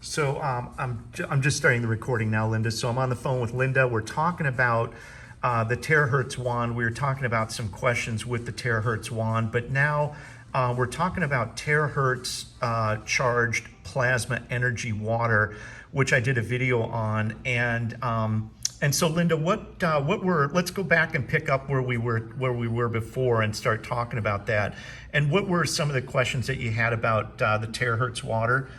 So I'm just starting the recording now, Linda. So I'm on the phone with Linda. We're talking about the Terahertz wand. We were talking about some questions with the Terahertz wand, but now we're talking about Terahertz charged plasma energy water, which I did a video on. And so Linda, let's go back and pick up where we were before and start talking about that. And what were some of the questions that you had about the Terahertz water?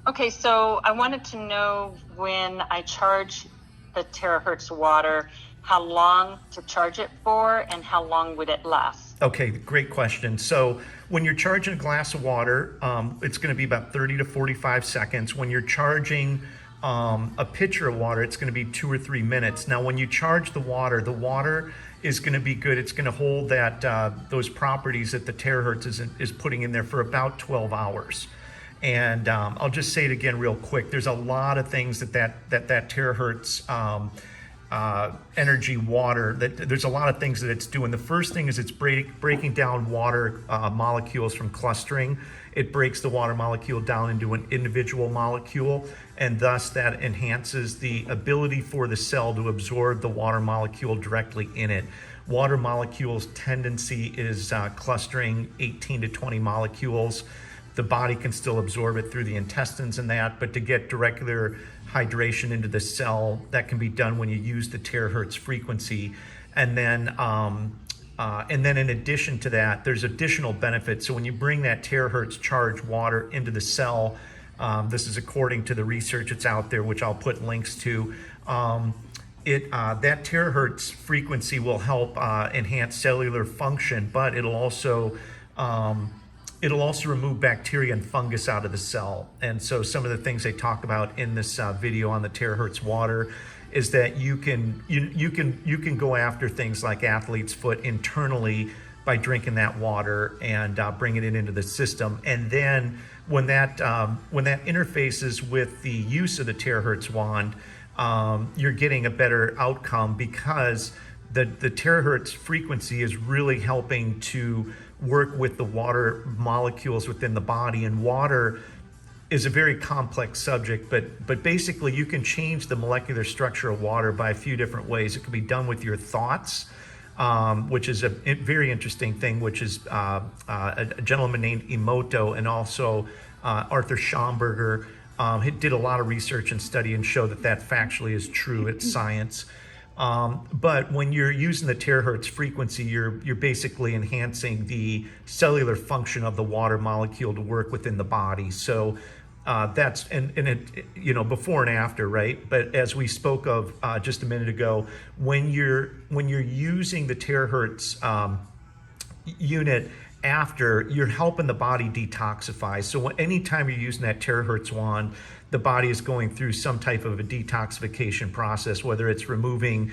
Okay, so I wanted to know, when I charge the Terahertz water, how long to charge it for and how long would it last? Okay, great question. So when you're charging a glass of water, it's going to be about 30 to 45 seconds. When you're charging a pitcher of water, it's going to be 2 or 3 minutes. Now, when you charge the water is going to be good. It's going to hold those properties that the Terahertz is putting in there for about 12 hours. And I'll just say it again real quick. There's a lot of things that Terahertz energy water, there's a lot of things that it's doing. The first thing is it's breaking down water molecules from clustering. It breaks the water molecule down into an individual molecule, and thus that enhances the ability for the cell to absorb the water molecule directly in it. Water molecules' tendency is clustering 18 to 20 molecules. The body can still absorb it through the intestines and that, but to get direct hydration into the cell, that can be done when you use the Terahertz frequency. And then in addition to that, there's additional benefits. So when you bring that Terahertz charged water into the cell, this is according to the research that's out there, which I'll put links to, that Terahertz frequency will help enhance cellular function, but it'll also remove bacteria and fungus out of the cell. And so some of the things they talk about in this video on the Terahertz water is that you can go after things like athlete's foot internally by drinking that water and bringing it into the system. And then when that interfaces with the use of the Terahertz wand, you're getting a better outcome, because the Terahertz frequency is really helping to work with the water molecules within the body. And water is a very complex subject, but basically you can change the molecular structure of water by a few different ways. It can be done with your thoughts, which is a very interesting thing, which is a gentleman named Emoto, and also Arthur Schomburger did a lot of research and study and show that factually is true. It's science. But when you're using the Terahertz frequency, you're basically enhancing the cellular function of the water molecule to work within the body. So that's and it, before and after, right? But as we spoke of just a minute ago, when you're using the Terahertz unit after, you're helping the body detoxify. So anytime you're using that Terahertz wand, the body is going through some type of a detoxification process, whether it's removing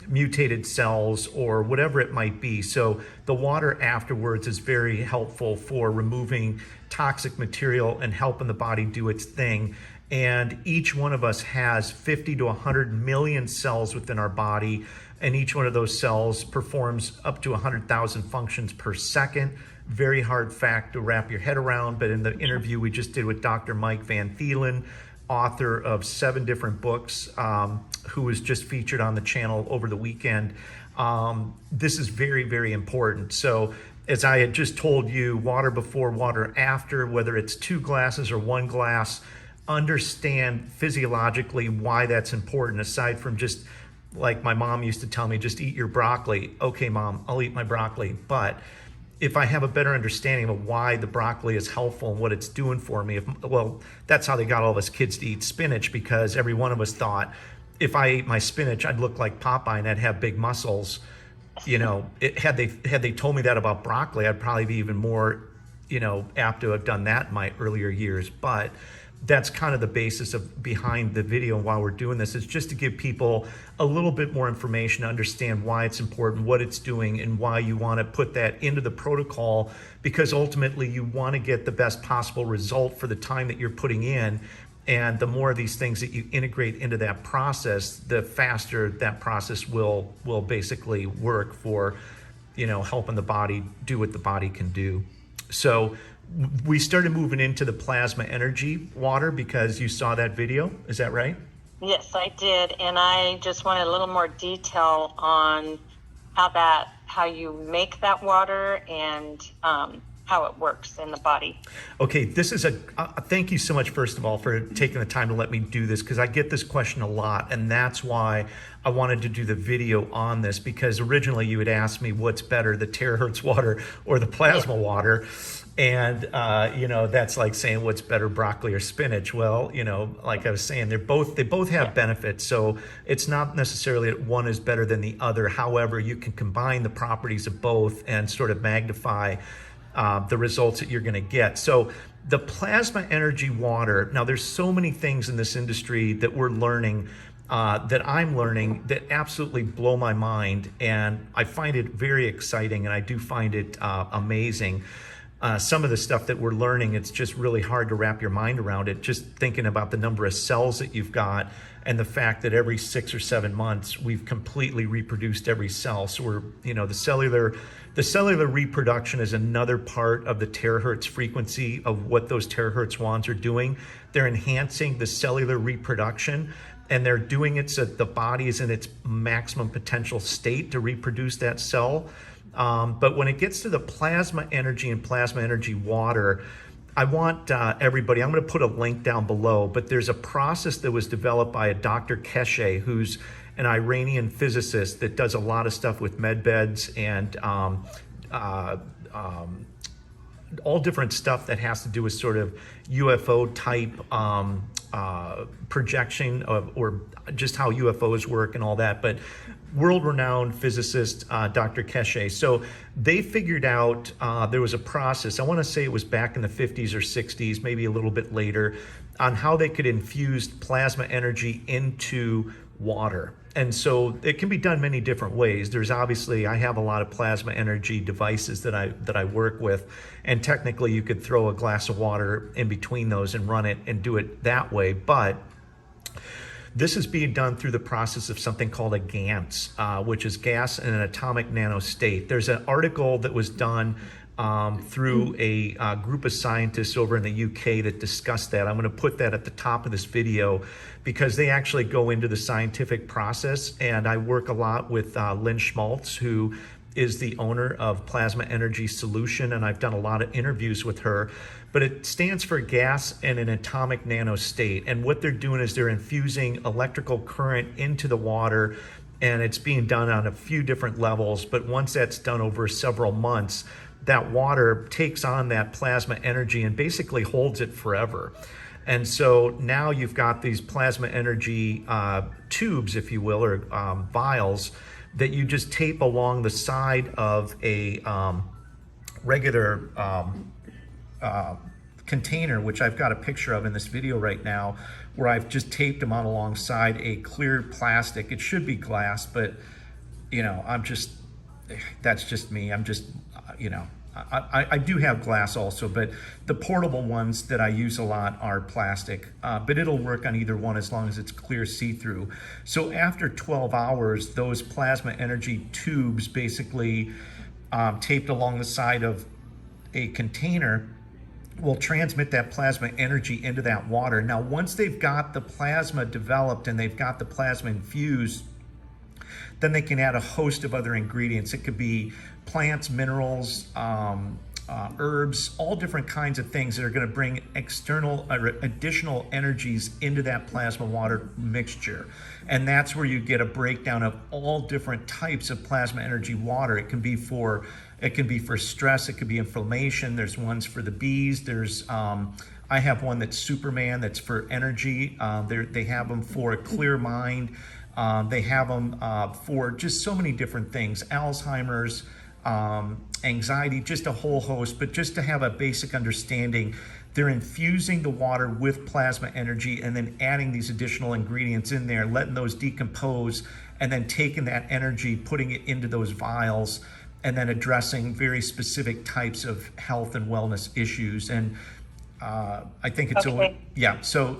mutated cells or whatever it might be. So the water afterwards is very helpful for removing toxic material and helping the body do its thing. And each one of us has 50 to 100 million cells within our body, and each one of those cells performs up to 100,000 functions per second. Very hard fact to wrap your head around, but in the interview we just did with Dr. Mike Van Thielen, author of 7 different books, who was just featured on the channel over the weekend, this is very, very important. So as I had just told you, water before, water after, whether it's 2 glasses or 1 glass, understand physiologically why that's important, aside from just, like my mom used to tell me, just eat your broccoli. Okay, Mom, I'll eat my broccoli. But if I have a better understanding of why the broccoli is helpful and what it's doing for me, well, that's how they got all of us kids to eat spinach, because every one of us thought, if I ate my spinach, I'd look like Popeye and I'd have big muscles. Had they told me that about broccoli, I'd probably be even more, apt to have done that in my earlier years. But that's kind of the basis behind the video. While we're doing this, is just to give people a little bit more information to understand why it's important, what it's doing, and why you want to put that into the protocol, because ultimately you want to get the best possible result for the time that you're putting in. And the more of these things that you integrate into that process, the faster that process will basically work for, helping the body do what the body can do. So we started moving into the plasma energy water because you saw that video. Is that right? Yes, I did, and I just wanted a little more detail on how you make that water and how it works in the body. Okay, this is thank you so much, first of all, for taking the time to let me do this, because I get this question a lot, and that's why I wanted to do the video on this, because originally you had asked me what's better, the terahertz water or the plasma water. And, that's like saying what's better, broccoli or spinach. Well, like I was saying, they both have benefits. So it's not necessarily that one is better than the other. However, you can combine the properties of both and sort of magnify the results that you're going to get. So the plasma energy water, now there's so many things in this industry that we're learning, that I'm learning, that absolutely blow my mind. And I find it very exciting, and I do find it amazing. Some of the stuff that we're learning, it's just really hard to wrap your mind around it. Just thinking about the number of cells that you've got, and the fact that every 6 or 7 months we've completely reproduced every cell. So we're, the cellular reproduction is another part of the terahertz frequency of what those terahertz wands are doing. They're enhancing the cellular reproduction, and they're doing it so that the body is in its maximum potential state to reproduce that cell. But when it gets to the plasma energy and plasma energy water, I want everybody, I'm going to put a link down below, but there's a process that was developed by a Dr. Keshe, who's an Iranian physicist that does a lot of stuff with med beds and all different stuff that has to do with sort of UFO type projection or just how UFOs work and all that. But world-renowned physicist, Dr. Keshe. So they figured out there was a process, I want to say it was back in the 50s or 60s, maybe a little bit later, on how they could infuse plasma energy into water. And so it can be done many different ways. There's obviously, I have a lot of plasma energy devices that I work with, and technically you could throw a glass of water in between those and run it and do it that way. But this is being done through the process of something called a GANS, which is gas in an atomic nanostate. There's an article that was done through a group of scientists over in the UK that discussed that. I'm going to put that at the top of this video because they actually go into the scientific process. And I work a lot with Lynn Schmaltz, who is the owner of Plasma Energy Solution, and I've done a lot of interviews with her. But it stands for gas in an atomic nanostate. And what they're doing is they're infusing electrical current into the water, and it's being done on a few different levels. But once that's done over several months, that water takes on that plasma energy and basically holds it forever. And so now you've got these plasma energy tubes, if you will, or vials that you just tape along the side of a regular container, which I've got a picture of in this video right now, where I've just taped them on alongside a clear plastic. It should be glass, but that's just me. I'm just, I do have glass also, but the portable ones that I use a lot are plastic, but it'll work on either one as long as it's clear see-through. So after 12 hours, those plasma energy tubes basically taped along the side of a container will transmit that plasma energy into that water. Now, once they've got the plasma developed and they've got the plasma infused, then they can add a host of other ingredients. It could be plants, minerals, herbs, all different kinds of things that are going to bring additional energies into that plasma water mixture. And that's where you get a breakdown of all different types of plasma energy water. It can be for stress, it could be inflammation. There's ones for the bees. There's I have one that's Superman, that's for energy. They have them for a clear mind. They have them for just so many different things, Alzheimer's, anxiety, just a whole host. But just to have a basic understanding, they're infusing the water with plasma energy and then adding these additional ingredients in there, letting those decompose, and then taking that energy, putting it into those vials, and then addressing very specific types of health and wellness issues. And I think it's okay. Yeah. So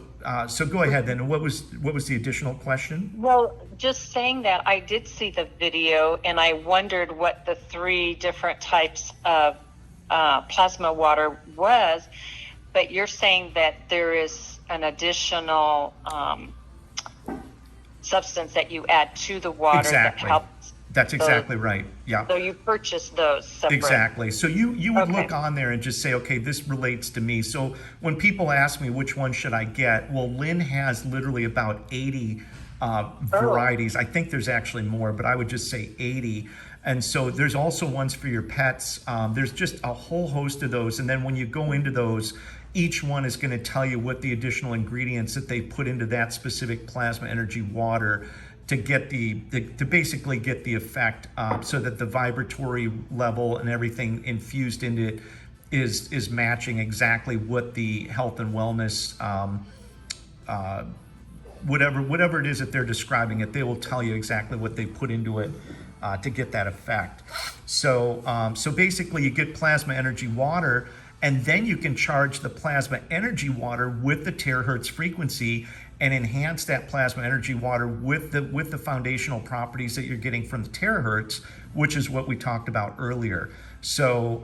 go ahead then. What was the additional question? Well, just saying that, I did see the video, and I wondered what the 3 different types of plasma water was, but you're saying that there is an additional substance that you add to the water that helps. That's exactly right. Yeah. So you purchase those separate. Exactly. So you would Okay. look on there and just say, okay, this relates to me. So when people ask me which one should I get, well, Lynn has literally about 80 varieties. I think there's actually more, but I would just say 80. And so there's also ones for your pets. There's just a whole host of those. And then when you go into those, each one is going to tell you what the additional ingredients that they put into that specific plasma energy water to get to basically get the effect, so that the vibratory level and everything infused into it is matching exactly what the health and wellness, whatever it is that they're describing it, they will tell you exactly what they put into it to get that effect. So basically you get plasma energy water, and then you can charge the plasma energy water with the terahertz frequency and enhance that plasma energy water with the foundational properties that you're getting from the terahertz, which is what we talked about earlier. So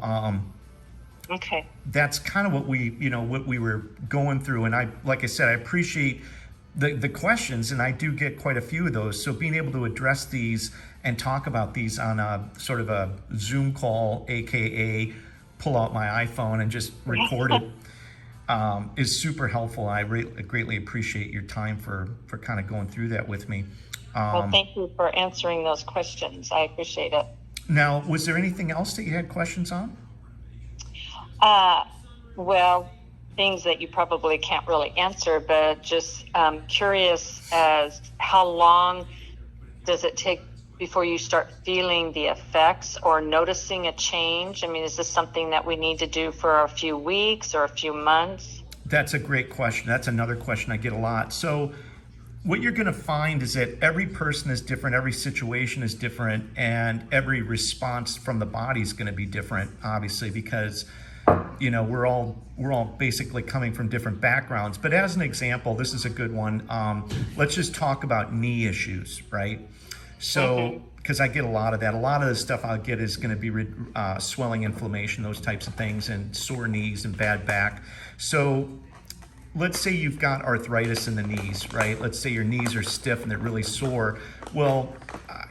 okay, that's kind of what we were going through. And like I said, I appreciate the questions, and I do get quite a few of those. So being able to address these and talk about these on a sort of a Zoom call, aka pull out my iPhone and just record it, is super helpful. I greatly appreciate your time for kind of going through that with me. Well, thank you for answering those questions. I appreciate it. Now, was there anything else that you had questions on? Well, things that you probably can't really answer, but just curious as how long does it take before you start feeling the effects or noticing a change? I mean, is this something that we need to do for a few weeks or a few months? That's a great question. That's another question I get a lot. So what you're going to find is that every person is different, every situation is different, and every response from the body is going to be different, obviously, because we're all basically coming from different backgrounds. But as an example, this is a good one. Let's just talk about knee issues, right? So, because I get a lot of that. A lot of the stuff I'll get is going to be swelling, inflammation, those types of things, and sore knees and bad back. So let's say you've got arthritis in the knees, right? Let's say your knees are stiff and they're really sore. Well,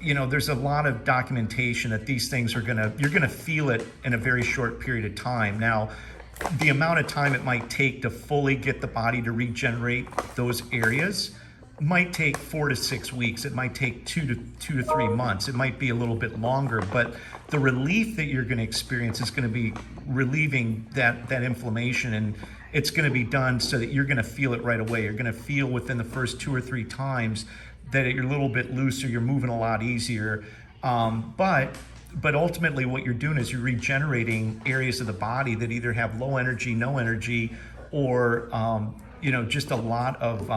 there's a lot of documentation that these things you're gonna feel it in a very short period of time. Now, the amount of time it might take to fully get the body to regenerate those areas might take 4 to 6 weeks. It might take 2 to 3 months. It might be a little bit longer, but the relief that you're going to experience is going to be relieving that inflammation, and it's going to be done so that you're going to feel it right away. You're going to feel within the first 2 or 3 times that you're a little bit looser, you're moving a lot easier. But ultimately what you're doing is you're regenerating areas of the body that either have low energy, no energy, or just a lot of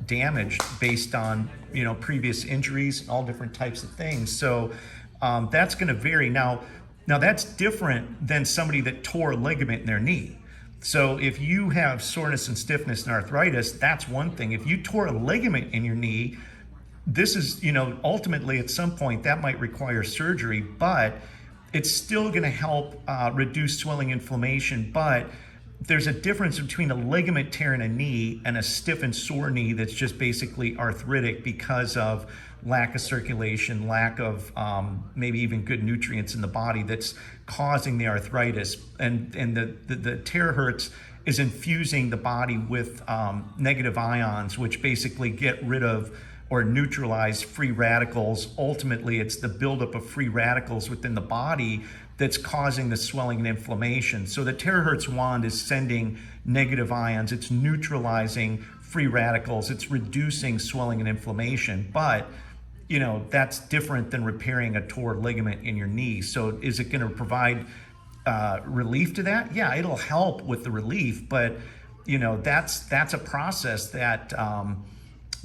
damage based on previous injuries and all different types of things. So that's going to vary. Now that's different than somebody that tore a ligament in their knee. So if you have soreness and stiffness and arthritis, that's one thing. If you tore a ligament in your knee, this is, ultimately at some point that might require surgery, but it's still going to help reduce swelling, inflammation. But there's a difference between a ligament tear in a knee and a stiff and sore knee that's just basically arthritic because of lack of circulation, lack of maybe even good nutrients in the body that's causing the arthritis. And the terahertz is infusing the body with negative ions, which basically get rid of or neutralize free radicals. Ultimately, it's the buildup of free radicals within the body that's causing the swelling and inflammation. So the terahertz wand is sending negative ions, it's neutralizing free radicals, it's reducing swelling and inflammation. But that's different than repairing a torn ligament in your knee. So is it going to provide relief to that? Yeah, it'll help with the relief, but that's a process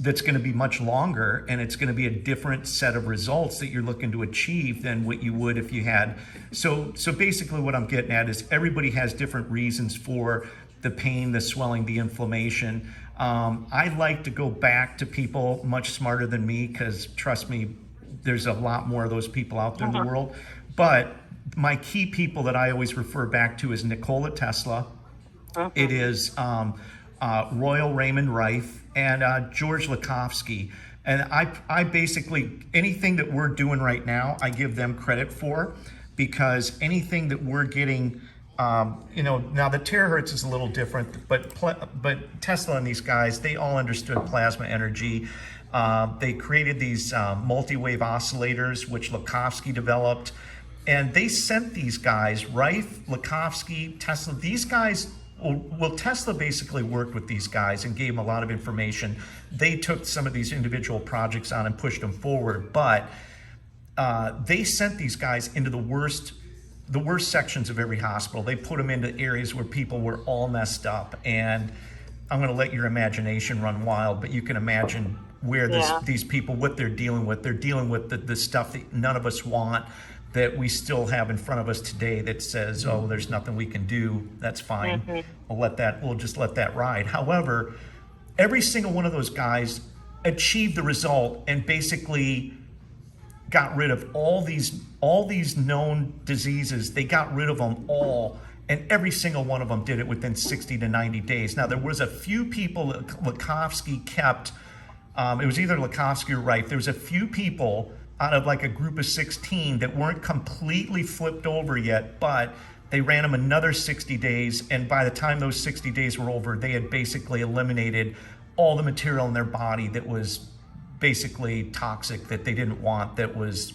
that's going to be much longer, and it's going to be a different set of results that you're looking to achieve than what you would if you had. So basically what I'm getting at is everybody has different reasons for the pain, the swelling, the inflammation. I like to go back to people much smarter than me, because trust me, there's a lot more of those people out there in the world. But my key people that I always refer back to is Nikola Tesla. It is Royal Raymond Rife and George Lakhovsky. And I basically, anything that we're doing right now, I give them credit for, because anything that we're getting, now the terahertz is a little different, but Tesla and these guys, they all understood plasma energy. They created these multi-wave oscillators, which Lakhovsky developed. And they sent these guys, Rife, Lakhovsky, Tesla, these guys, well, Tesla basically worked with these guys and gave them a lot of information. They took some of these individual projects on and pushed them forward, but they sent these guys into the worst sections of every hospital. They put them into areas where people were all messed up. And I'm going to let your imagination run wild, but you can imagine where these people, what they're dealing with. They're dealing with the stuff that none of us want, that we still have in front of us today, that says, oh, there's nothing we can do. That's fine. We'll just let that ride. However, every single one of those guys achieved the result and basically got rid of all these known diseases. They got rid of them all, and every single one of them did it within 60 to 90 days. Now, there was a few people that Lakhovsky kept. It was either Lakhovsky or Rife. There was a few people out of like a group of 16 that weren't completely flipped over yet, but they ran them another 60 days. And by the time those 60 days were over, they had basically eliminated all the material in their body that was basically toxic, that they didn't want, that was,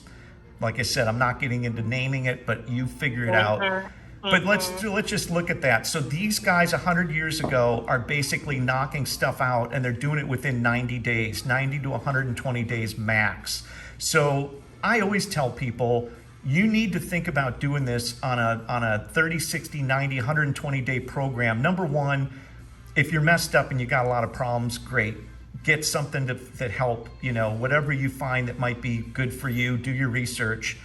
like I said, I'm not getting into naming it, but you figure it out. But let's just look at that. So these guys 100 years ago are basically knocking stuff out, and they're doing it within 90 days, 90 to 120 days max. So I always tell people, you need to think about doing this on a 30, 60, 90, 120 day program. Number one, if you're messed up and you got a lot of problems, great. Get something that help, whatever you find that might be good for you, do your research.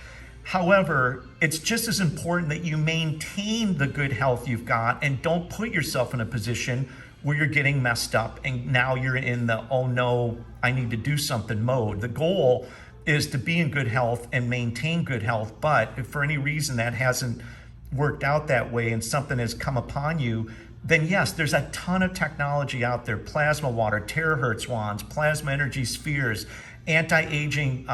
However, it's just as important that you maintain the good health you've got and don't put yourself in a position where you're getting messed up and now you're in the, oh no, I need to do something mode. The goal is to be in good health and maintain good health. But if for any reason that hasn't worked out that way and something has come upon you, then yes, there's a ton of technology out there. Plasma water, terahertz wands, plasma energy spheres, anti-aging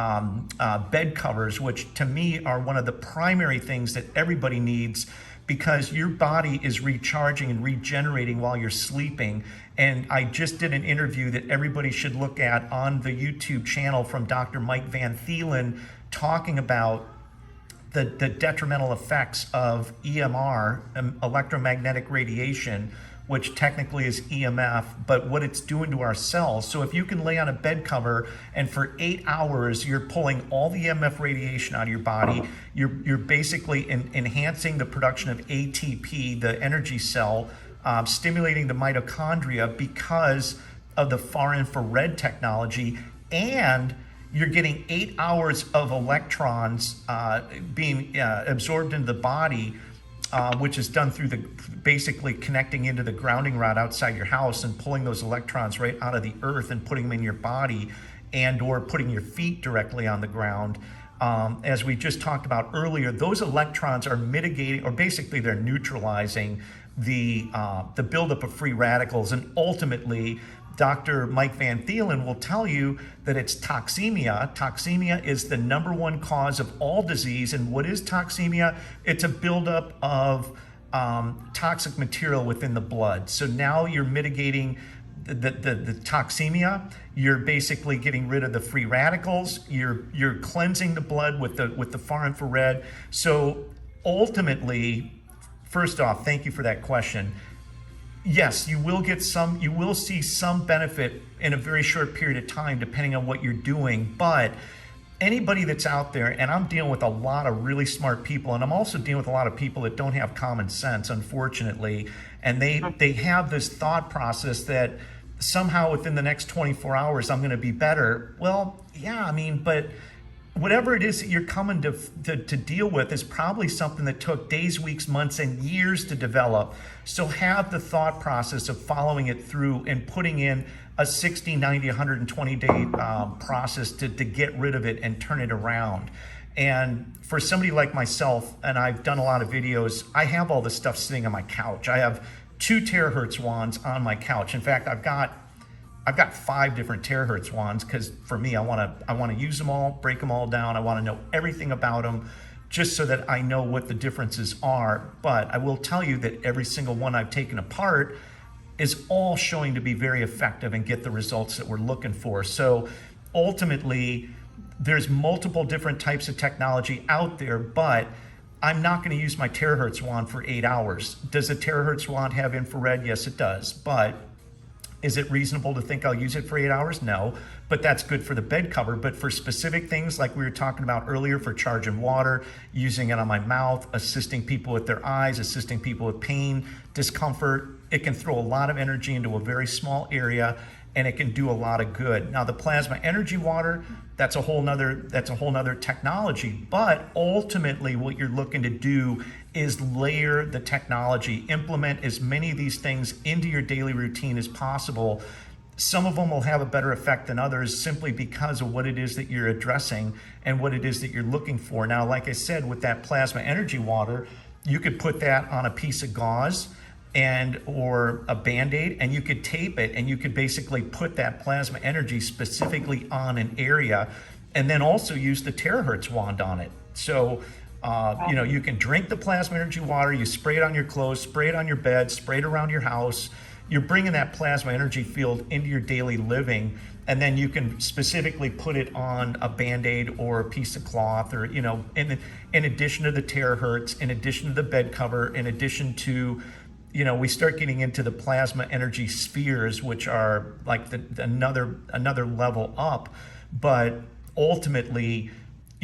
bed covers, which to me are one of the primary things that everybody needs, because your body is recharging and regenerating while you're sleeping. And I just did an interview that everybody should look at on the YouTube channel from Dr. Mike Van Thielen, talking about the detrimental effects of EMR, electromagnetic radiation, which technically is EMF, but what it's doing to our cells. So if you can lay on a bed cover and for 8 hours you're pulling all the EMF radiation out of your body, you're basically enhancing the production of ATP, the energy cell, stimulating the mitochondria because of the far infrared technology, and you're getting 8 hours of electrons being absorbed into the body, which is done through basically connecting into the grounding rod outside your house and pulling those electrons right out of the earth and putting them in your body, and or putting your feet directly on the ground. As we just talked about earlier, those electrons are mitigating, or basically they're neutralizing the buildup of free radicals, and ultimately Dr. Mike Van Thielen will tell you that it's toxemia. Toxemia is the #1 cause of all disease. And what is toxemia? It's a buildup of toxic material within the blood. So now you're mitigating the toxemia. You're basically getting rid of the free radicals. You're cleansing the blood with the far infrared. So ultimately, first off, thank you for that question. Yes, you will see some benefit in a very short period of time, depending on what you're doing. But anybody that's out there, and I'm dealing with a lot of really smart people, and I'm also dealing with a lot of people that don't have common sense, unfortunately, and they have this thought process that somehow within the next 24 hours I'm going to be better. Well, yeah, I mean, but whatever it is that you're coming to deal with is probably something that took days, weeks, months, and years to develop. So have the thought process of following it through and putting in a 60, 90, 120 day process to get rid of it and turn it around. And for somebody like myself, and I've done a lot of videos, I have all this stuff sitting on my couch. I have 2 terahertz wands on my couch. In fact, I've got 5 different terahertz wands, because for me, I want to use them all, break them all down. I want to know everything about them, just so that I know what the differences are. But I will tell you that every single one I've taken apart is all showing to be very effective and get the results that we're looking for. So ultimately, there's multiple different types of technology out there, but I'm not going to use my terahertz wand for 8 hours. Does a terahertz wand have infrared? Yes, it does. But is it reasonable to think I'll use it for 8 hours? No, but that's good for the bed cover. But for specific things like we were talking about earlier, for charging water, using it on my mouth, assisting people with their eyes, assisting people with pain, discomfort, it can throw a lot of energy into a very small area, and it can do a lot of good. Now, the plasma energy water, that's a whole nother technology. But ultimately, what you're looking to do is layer the technology, implement as many of these things into your daily routine as possible. Some of them will have a better effect than others, simply because of what it is that you're addressing and what it is that you're looking for. Now, like I said, with that plasma energy water, you could put that on a piece of gauze or a Band-Aid, and you could tape it, and you could basically put that plasma energy specifically on an area, and then also use the terahertz wand on it. So you can drink the plasma energy water, you spray it on your clothes, spray it on your bed, spray it around your house. You're bringing that plasma energy field into your daily living, and then you can specifically put it on a Band-Aid or a piece of cloth, or, in addition to the terahertz, in addition to the bed cover, in addition to, we start getting into the plasma energy spheres, which are like another level up. But ultimately,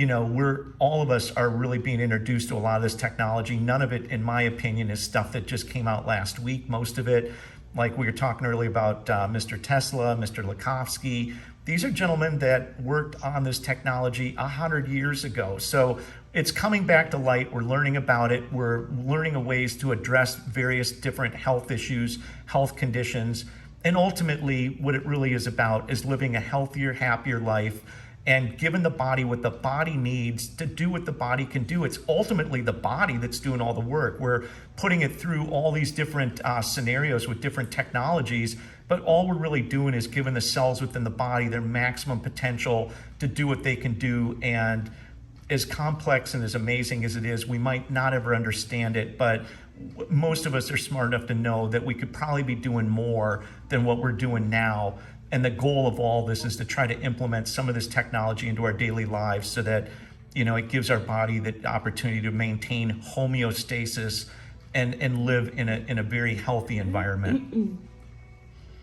all of us are really being introduced to a lot of this technology. None of it, in my opinion, is stuff that just came out last week. Most of it, like we were talking earlier about Mr. Tesla, Mr. Likovsky, these are gentlemen that worked on this technology 100 years ago. So it's coming back to light. We're learning about it. We're learning ways to address various different health issues, health conditions. And ultimately, what it really is about is living a healthier, happier life, and giving the body what the body needs to do what the body can do. It's ultimately the body that's doing all the work. We're putting it through all these different scenarios with different technologies, but all we're really doing is giving the cells within the body their maximum potential to do what they can do. And as complex and as amazing as it is, we might not ever understand it, but most of us are smart enough to know that we could probably be doing more than what we're doing now. And the goal of all this is to try to implement some of this technology into our daily lives, so that, it gives our body the opportunity to maintain homeostasis and live in a very healthy environment.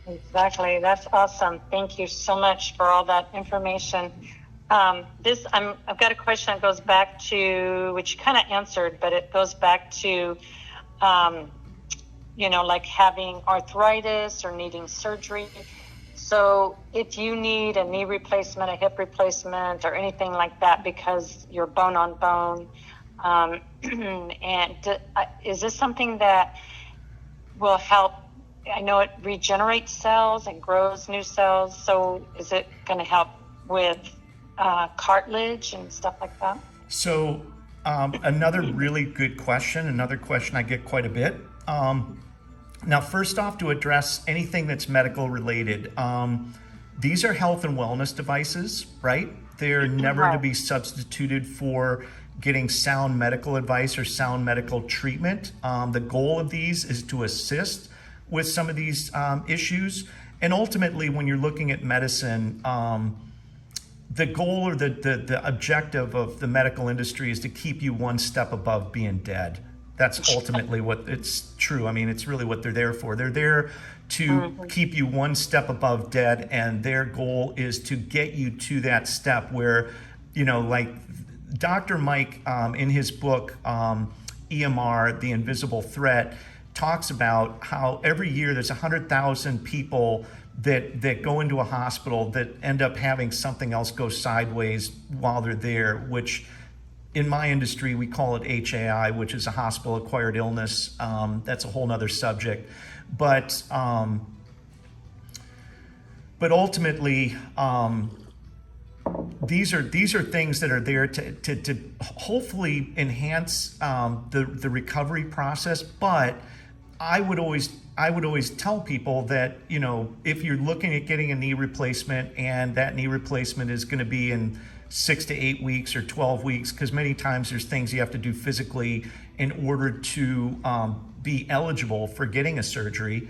Exactly. That's awesome. Thank you so much for all that information. I've got a question that goes back to, which you kind of answered, but it goes back to, like having arthritis or needing surgery. So if you need a knee replacement, a hip replacement, or anything like that, because you're bone on bone, is this something that will help? I know it regenerates cells and grows new cells. So is it going to help with cartilage and stuff like that? So another really good question, another question I get quite a bit. Now, first off, to address anything that's medical related, these are health and wellness devices, right? They're never to be substituted for getting sound medical advice or sound medical treatment. The goal of these is to assist with some of these issues. And ultimately, when you're looking at medicine, the goal or the objective of the medical industry is to keep you one step above being dead. That's ultimately what it's true. I mean, it's really what they're there for. They're there to keep you one step above dead, and their goal is to get you to that step where, like Dr. Mike in his book, EMR, The Invisible Threat, talks about how every year there's 100,000 people that go into a hospital that end up having something else go sideways while they're there, which in my industry, we call it HAI, which is a hospital-acquired illness. That's a whole nother subject. But ultimately, these are things that are there to hopefully enhance the recovery process. But I would always tell people that, you know, if you're looking at getting a knee replacement and that knee replacement is going to be in 6 to 8 weeks or 12 weeks, because many times there's things you have to do physically in order to be eligible for getting a surgery,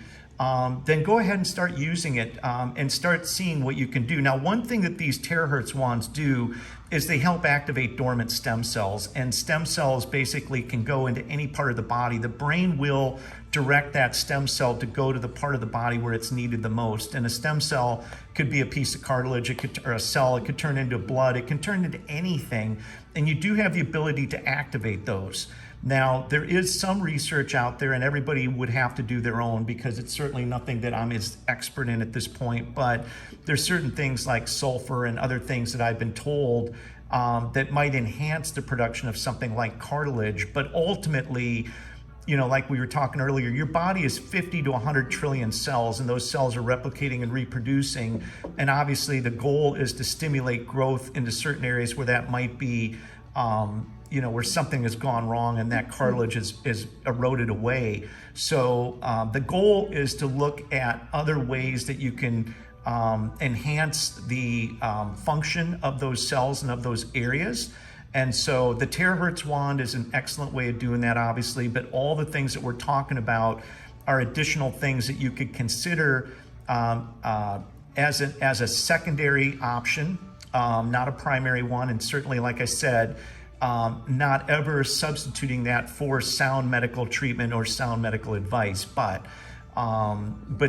then go ahead and start using it and start seeing what you can do. Now, one thing that these terahertz wands do is they help activate dormant stem cells, and stem cells basically can go into any part of the body. The brain will direct that stem cell to go to the part of the body where it's needed the most. And a stem cell could be a piece of cartilage, or a cell, it could turn into blood, it can turn into anything, and you do have the ability to activate those. Now, there is some research out there, and everybody would have to do their own, because it's certainly nothing that I'm as expert in at this point, but there's certain things like sulfur and other things that I've been told that might enhance the production of something like cartilage. But ultimately, you know, like we were talking earlier, your body is 50 to 100 trillion cells, and those cells are replicating and reproducing. And obviously the goal is to stimulate growth into certain areas where that might be, you know, where something has gone wrong and that cartilage is eroded away. So the goal is to look at other ways that you can enhance the function of those cells and of those areas. And so the Terahertz wand is an excellent way of doing that, obviously, but all the things that we're talking about are additional things that you could consider as a secondary option, not a primary one. And certainly, like I said, not ever substituting that for sound medical treatment or sound medical advice. But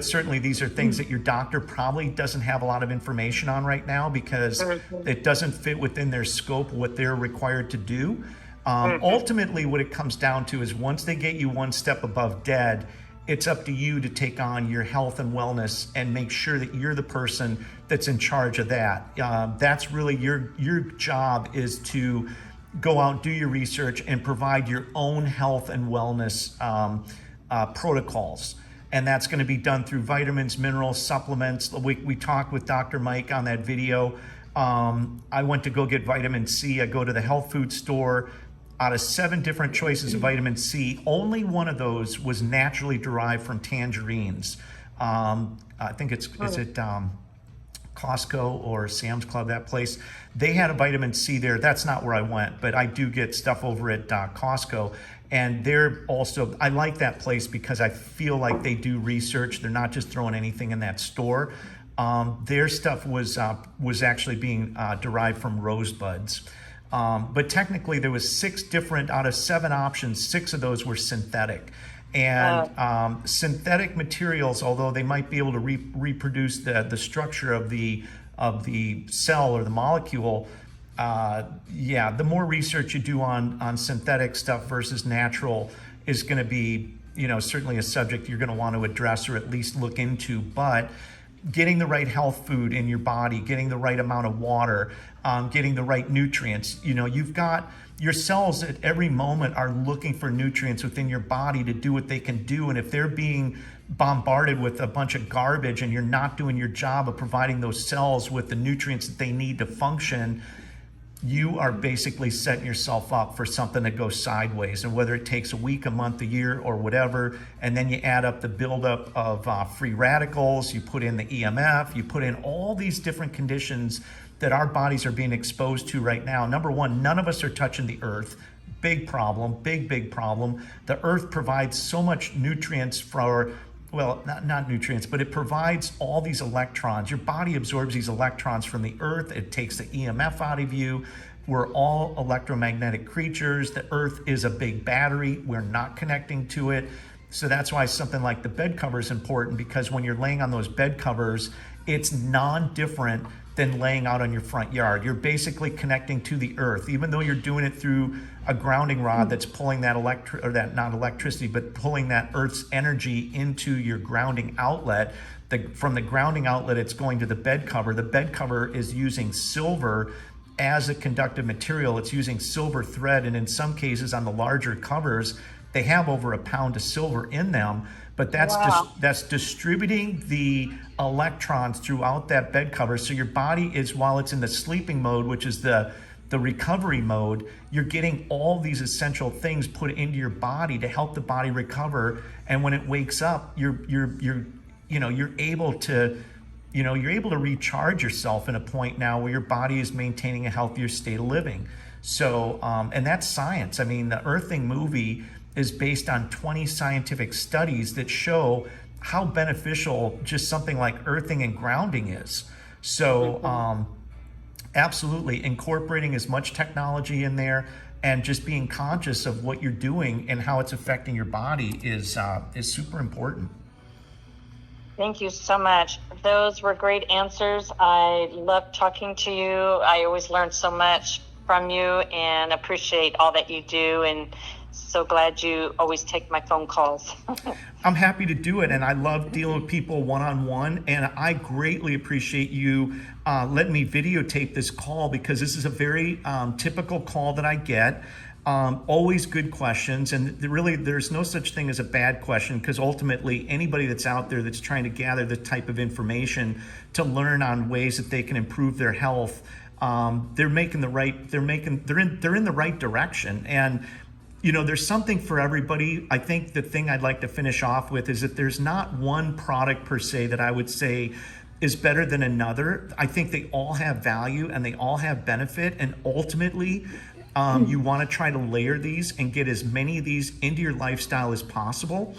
certainly these are things that your doctor probably doesn't have a lot of information on right now, because it doesn't fit within their scope what they're required to do. Ultimately, what it comes down to is once they get you one step above dead, it's up to you to take on your health and wellness and make sure that you're the person that's in charge of that. That's really your job, is to go out, do your research, and provide your own health and wellness protocols. And that's going to be done through vitamins, minerals, supplements. We talked with Dr. Mike on that video. I went to go get vitamin C. I go to the health food store. Out of 7 different choices of vitamin C, only one of those was naturally derived from tangerines. I think is it Costco or Sam's Club, that place. They had a vitamin C there. That's not where I went, but I do get stuff over at Costco. And they're also, I like that place because I feel like they do research. They're not just throwing anything in that store. Their stuff was actually being derived from rosebuds. But technically there was 6 different, out of 7 options, 6 of those were synthetic. And synthetic materials, although they might be able to reproduce the structure of the cell or the molecule, the more research you do on synthetic stuff versus natural is going to be, you know, certainly a subject you're going to want to address or at least look into. But getting the right health food in your body, getting the right amount of water, getting the right nutrients. You know, you've got your cells at every moment are looking for nutrients within your body to do what they can do. And if they're being bombarded with a bunch of garbage and you're not doing your job of providing those cells with the nutrients that they need to function, you are basically setting yourself up for something that goes sideways. And whether it takes a week, a month, a year, or whatever, and then you add up the buildup of free radicals, you put in the EMF, you put in all these different conditions that our bodies are being exposed to right now. Number one, none of us are touching the earth. Big problem, big problem. The earth provides so much nutrients for, well, not nutrients, but it provides all these electrons. Your body absorbs these electrons from the earth. It takes the EMF out of you. We're all electromagnetic creatures. The earth is a big battery. We're not connecting to it. So that's why something like the bed cover is important, because when you're laying on those bed covers, it's non-different than laying out on your front yard. You're basically connecting to the earth, even though you're doing it through a grounding rod that's pulling that not electricity, but pulling that earth's energy into your grounding outlet. From the grounding outlet, it's going to the bed cover. The bed cover is using silver as a conductive material. It's using silver thread, and in some cases on the larger covers, they have over 1 pound of silver in them. but Wow. that's distributing the electrons throughout that bed cover. So your body is, while it's in the sleeping mode, which is the recovery mode, you're getting all these essential things put into your body to help the body recover. And when it wakes up, you're able to you're able to recharge yourself in a point now where your body is maintaining a healthier state of living. So, and that's science. I mean, the Earthing movie is based on 20 scientific studies that show how beneficial just something like earthing and grounding is. So, absolutely incorporating as much technology in there and just being conscious of what you're doing and how it's affecting your body is super important. Thank you so much. Those were great answers. I love talking to you. I always learn so much from you and appreciate all that you do, and so glad you always take my phone calls. I'm happy to do it, and I love dealing with people one-on-one, and I greatly appreciate you letting me videotape this call, because this is a very typical call that I get. Always good questions, and really there's no such thing as a bad question, because ultimately anybody that's out there that's trying to gather the type of information to learn on ways that they can improve their health, they're in the right direction. And there's something for everybody. I think the thing I'd like to finish off with is that there's not one product per se that I would say is better than another. I think they all have value and they all have benefit, and ultimately you want to try to layer these and get as many of these into your lifestyle as possible,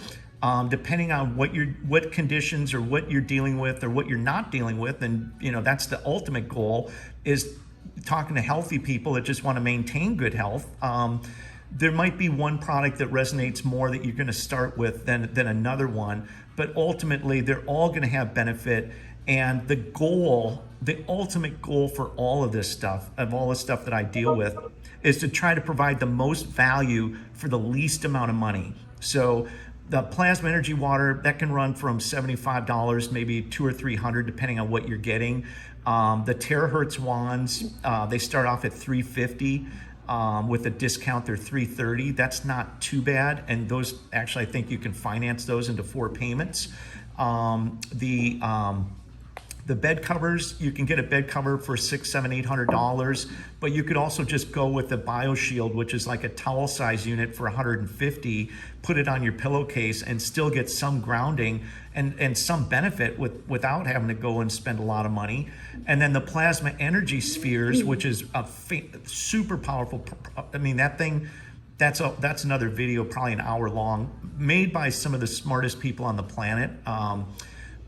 depending on what conditions or what you're dealing with or what you're not dealing with. And that's the ultimate goal, is talking to healthy people that just want to maintain good health. There might be one product that resonates more that you're going to start with than another one, but ultimately they're all going to have benefit. And the ultimate goal for all of this stuff, of all the stuff that I deal with, is to try to provide the most value for the least amount of money. So the plasma energy water, that can run from $75, maybe $200 or $300, depending on what you're getting. The Terahertz wands, they start off at $350. With a discount, they're $330. That's not too bad. And those, actually, I think you can finance those into 4 payments. The bed covers, you can get a bed cover for $600, $700, $800, but you could also just go with the BioShield, which is like a towel size unit for $150, put it on your pillowcase and still get some grounding and some benefit without having to go and spend a lot of money. And then the plasma energy spheres, which is a super powerful, I mean, that thing, that's another video, probably an hour long, made by some of the smartest people on the planet.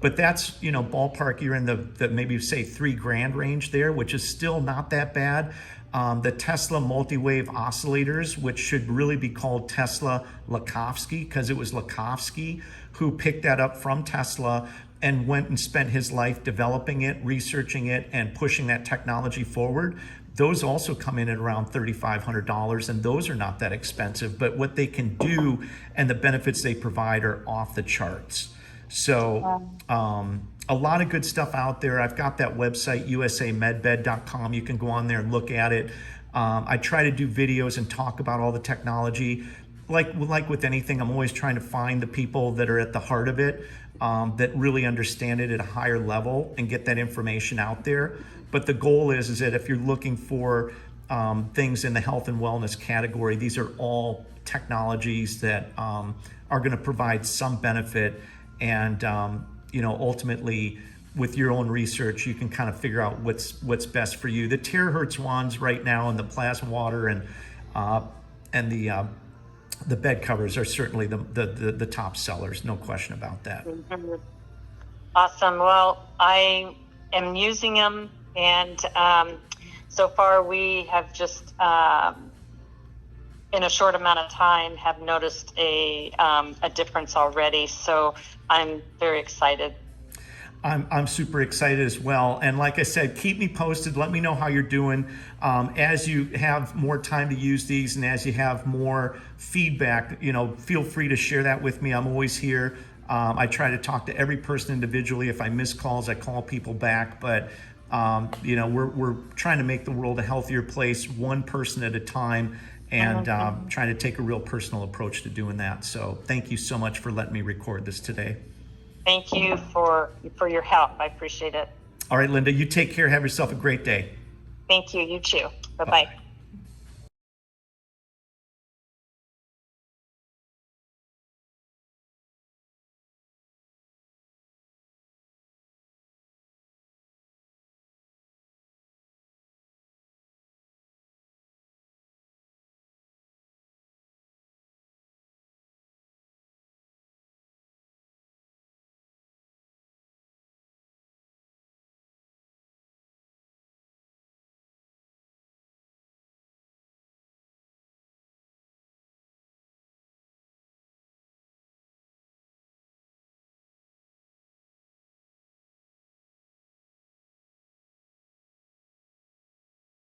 But that's, ballpark, you're in the maybe say $3,000 range there, which is still not that bad. The Tesla multi-wave oscillators, which should really be called Tesla Lakhovsky, because it was Lakhovsky who picked that up from Tesla and went and spent his life developing it, researching it, and pushing that technology forward. Those also come in at around $3,500, and those are not that expensive, but what they can do and the benefits they provide are off the charts. So a lot of good stuff out there. I've got that website, usamedbed.com. You can go on there and look at it. I try to do videos and talk about all the technology. Like with anything, I'm always trying to find the people that are at the heart of it, that really understand it at a higher level and get that information out there. But the goal is that if you're looking for things in the health and wellness category, these are all technologies that are going to provide some benefit. And ultimately, with your own research, you can kind of figure out what's best for you. The Terahertz wands right now, and the plasma water, and the bed covers are certainly the top sellers. No question about that. Mm-hmm. Awesome. Well, I am using them, and so far we have just in a short amount of time have noticed a difference already. So I'm very excited. I'm super excited as well. And like I said, keep me posted. Let me know how you're doing. As you have more time to use these, and as you have more feedback, feel free to share that with me. I'm always here. I try to talk to every person individually. If I miss calls, I call people back. But we're trying to make the world a healthier place, one person at a time. and trying to take a real personal approach to doing that. So thank you so much for letting me record this today. Thank you for your help. I appreciate it. All right, Linda, you take care. Have yourself a great day. Thank you. You too. Bye-bye. Bye.